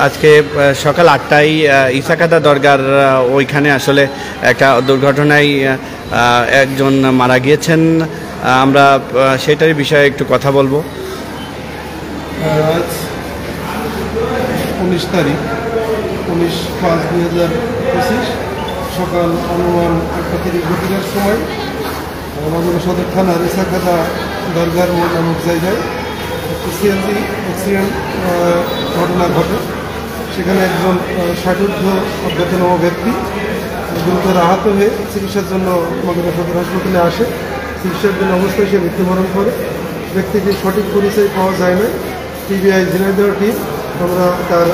আজকে সকাল ৮টায় ইসাকাদা দরগার ওইখানে আসলে একটা দুর্ঘটনায় একজন মারা গিয়েছেন। আমরা সেটার বিষয়ে একটু কথা বলবো। আজ 19 তারিখ 19/5/2025 সকাল অনুমান 8:30 সময় মাগুরা সদর থানার ইসাকাদা দরগার মোড় নামক জায়গায় একটি সিএনজি অ্যাক্সিডেন্ট ঘটনা ঘটে। সেখানে একজন 60 অজ্ঞাতনামা ব্যক্তি গুরুতর আহত হয়ে চিকিৎসার জন্য মাগুরা সদর হাসপাতালে আসে। চিকিৎসাধীন অবস্থায় সে মৃত্যুবরণ করে। ব্যক্তিটির সঠিক পরিচয় পাওয়া যায় না। পিবিআই ঝিনাইদহ টিম আমরা তার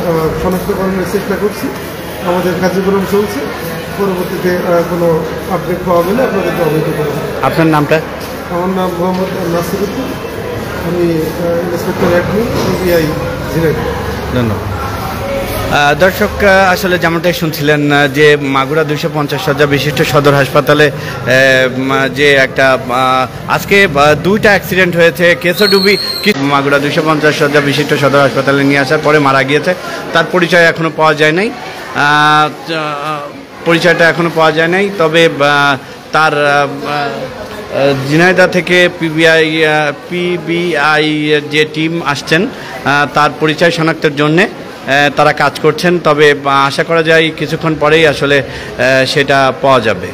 শনাক্তকরণের চেষ্টা করছি। আমাদের কার্যক্রম চলছে। পরবর্তীতে কোনো আপডেট পাওয়া গেলে আপনাদেরকে অবহিত করব। আপনার নামটা? আমার নাম মোহাম্মদ নাসিরুদ্দিন, আমি ইন্সপেক্টর অ্যাডমিন পিবিআই ঝিনাইদহ। ধন্যবাদ। দর্শক, আসলে যেমনটাই শুনছিলেন যে মাগুরা 250 শয্যা বিশিষ্ট সদর হাসপাতালে যে একটা আজকে দুইটা অ্যাক্সিডেন্ট হয়েছে। কেশোডুবি মাগুরা 250 শয্যা বিশিষ্ট সদর হাসপাতালে নিয়ে আসার পরে মারা গিয়েছে। তার পরিচয় এখনও পাওয়া যায় নাই, তবে তার ঝিনাইদহ থেকে পিবিআই যে টিম আসছেন তার পরিচয় শনাক্তের জন্যে তারা কাজ করছেন। তবে আশা করা যায় কিছুক্ষণ পরেই আসলে সেটা পাওয়া যাবে।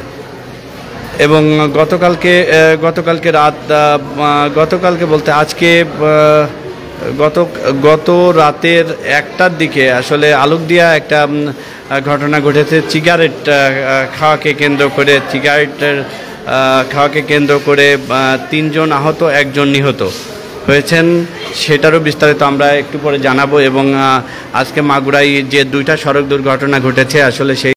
এবং গতকালকে বলতে আজকে গত রাতের 1টার দিকে আসলে আলুকদিয়া একটা ঘটনা ঘটেছে। সিগারেট খাওয়াকে কেন্দ্র করে 3 জন আহত, 1 জন নিহত হয়েছেন। সেটারও বিস্তারিত আমরা একটু পরে জানাবো। এবং আজকে মাগুরায় যে 2টা সড়ক দুর্ঘটনা ঘটেছে আসলে সেই